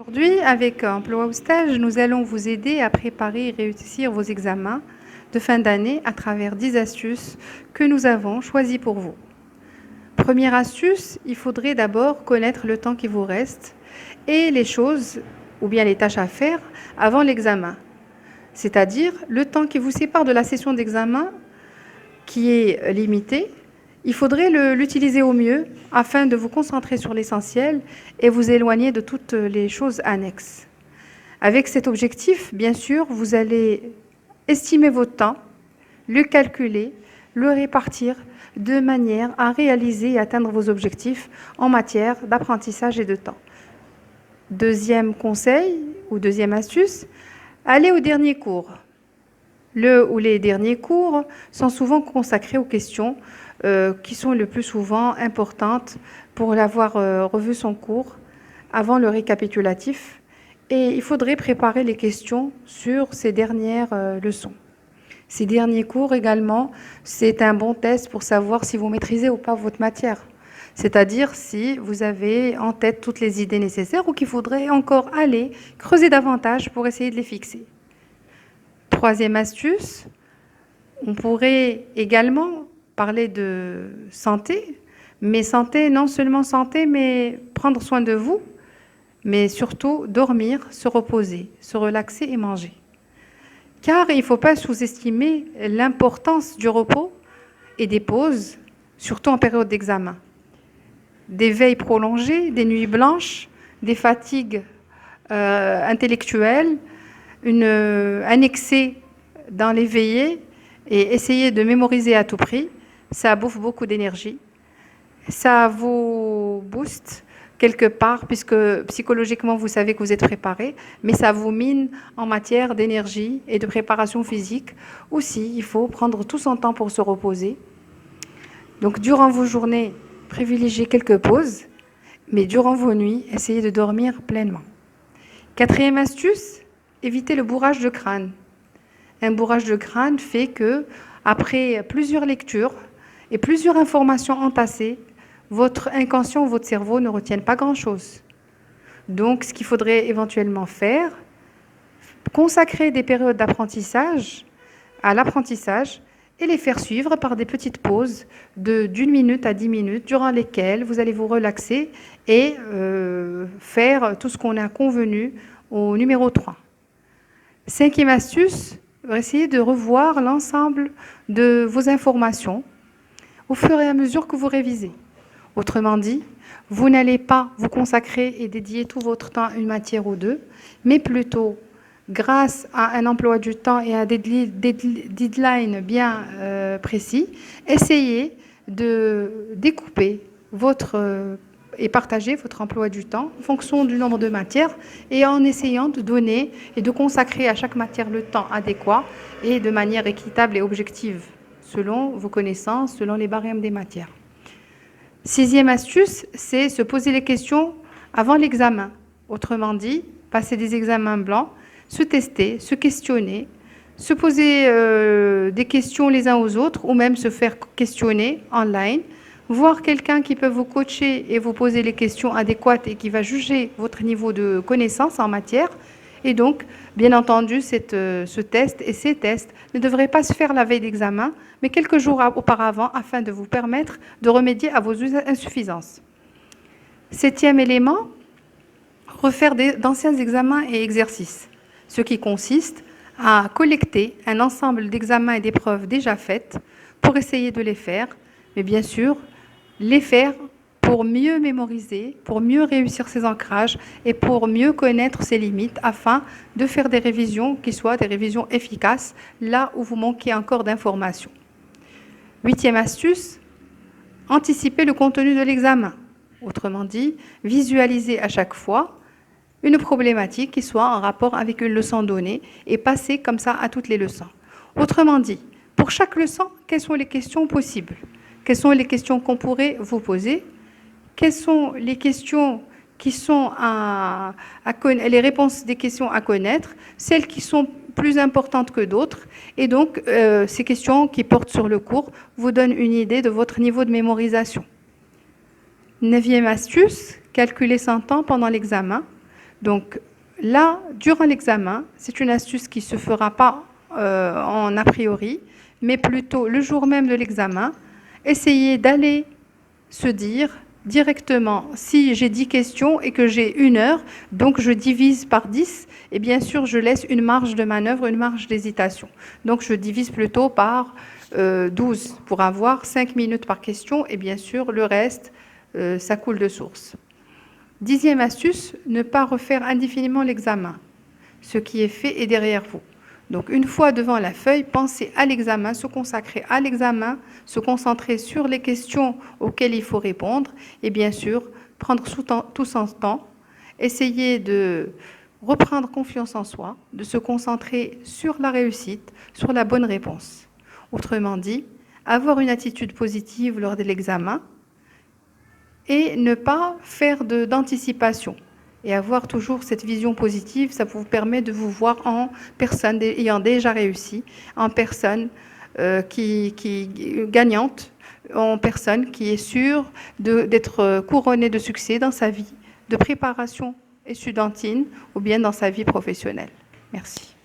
Aujourd'hui, avec Emploi ou Stage, nous allons vous aider à préparer et réussir vos examens de fin d'année à travers 10 astuces que nous avons choisies pour vous. Première astuce, il faudrait d'abord connaître le temps qui vous reste et les choses ou bien les tâches à faire avant l'examen, c'est-à-dire le temps qui vous sépare de la session d'examen qui est limité. Il faudrait l'utiliser au mieux afin de vous concentrer sur l'essentiel et vous éloigner de toutes les choses annexes. Avec cet objectif, bien sûr, vous allez estimer votre temps, le calculer, le répartir de manière à réaliser et atteindre vos objectifs en matière d'apprentissage et de temps. Deuxième conseil ou deuxième astuce, allez au dernier cours. Le ou les derniers cours sont souvent consacrés aux questions qui sont le plus souvent importantes pour l'avoir revu son cours avant le récapitulatif. Et il faudrait préparer les questions sur ces dernières leçons. Ces derniers cours également, c'est un bon test pour savoir si vous maîtrisez ou pas votre matière. C'est-à-dire si vous avez en tête toutes les idées nécessaires ou qu'il faudrait encore aller creuser davantage pour essayer de les fixer. Troisième astuce, on pourrait également parler de santé, mais santé, non seulement santé, mais prendre soin de vous, mais surtout dormir, se reposer, se relaxer et manger. Car il ne faut pas sous-estimer l'importance du repos et des pauses, surtout en période d'examen. Des veilles prolongées, des nuits blanches, des fatigues intellectuelles, un excès dans les veillées et essayer de mémoriser à tout prix, ça bouffe beaucoup d'énergie. Ça vous booste quelque part, puisque psychologiquement, vous savez que vous êtes préparé, mais ça vous mine en matière d'énergie et de préparation physique. Aussi, il faut prendre tout son temps pour se reposer. Donc, durant vos journées, privilégiez quelques pauses, mais durant vos nuits, essayez de dormir pleinement. Quatrième astuce, évitez le bourrage de crâne. Un bourrage de crâne fait que, après plusieurs lectures et plusieurs informations entassées, votre inconscient ou votre cerveau ne retiennent pas grand-chose. Donc, ce qu'il faudrait éventuellement faire, consacrer des périodes d'apprentissage à l'apprentissage et les faire suivre par des petites pauses d'1 minute à 10 minutes durant lesquelles vous allez vous relaxer et faire tout ce qu'on a convenu au numéro 3. Cinquième astuce, essayez de revoir l'ensemble de vos informations au fur et à mesure que vous révisez. Autrement dit, vous n'allez pas vous consacrer et dédier tout votre temps à une matière ou deux, mais plutôt, grâce à un emploi du temps et à des deadlines bien précis, essayez de découper et partager votre emploi du temps en fonction du nombre de matières et en essayant de donner et de consacrer à chaque matière le temps adéquat et de manière équitable et objective, selon vos connaissances, selon les barèmes des matières. Sixième astuce, c'est se poser les questions avant l'examen. Autrement dit, passer des examens blancs, se tester, se questionner, se poser des questions les uns aux autres ou même se faire questionner online, voir quelqu'un qui peut vous coacher et vous poser les questions adéquates et qui va juger votre niveau de connaissance en matière. Et donc, bien entendu, ce test et ces tests ne devraient pas se faire la veille d'examen, mais quelques jours auparavant, afin de vous permettre de remédier à vos insuffisances. Septième élément, refaire d'anciens examens et exercices, ce qui consiste à collecter un ensemble d'examens et d'épreuves déjà faites pour essayer de les faire, mais bien sûr, les faire pour mieux mémoriser, pour mieux réussir ses ancrages et pour mieux connaître ses limites afin de faire des révisions qui soient des révisions efficaces là où vous manquez encore d'informations. Huitième astuce, anticiper le contenu de l'examen. Autrement dit, visualiser à chaque fois une problématique qui soit en rapport avec une leçon donnée et passer comme ça à toutes les leçons. Autrement dit, pour chaque leçon, quelles sont les questions possibles? Quelles sont les questions qu'on pourrait vous poser? Quelles sont les questions qui sont les réponses des questions à connaître, celles qui sont plus importantes que d'autres, et donc ces questions qui portent sur le cours vous donnent une idée de votre niveau de mémorisation. Neuvième astuce, calculer son temps pendant l'examen. Donc là, durant l'examen, c'est une astuce qui ne se fera pas en a priori, mais plutôt le jour même de l'examen, essayez d'aller se dire directement, si j'ai 10 questions et que j'ai 1 heure, donc je divise par 10, et bien sûr, je laisse une marge de manœuvre, une marge d'hésitation. Donc je divise plutôt par 12 pour avoir 5 minutes par question, et bien sûr, le reste, ça coule de source. 10e astuce, ne pas refaire indéfiniment l'examen. Ce qui est fait est derrière vous. Donc, une fois devant la feuille, pensez à l'examen, se consacrer à l'examen, se concentrer sur les questions auxquelles il faut répondre et bien sûr, prendre tout son temps, essayer de reprendre confiance en soi, de se concentrer sur la réussite, sur la bonne réponse. Autrement dit, avoir une attitude positive lors de l'examen et ne pas faire d'anticipation. Et avoir toujours cette vision positive, ça vous permet de vous voir en personne ayant déjà réussi, en personne qui gagnante, en personne qui est sûre d'être couronnée de succès dans sa vie de préparation estudiantine ou bien dans sa vie professionnelle. Merci.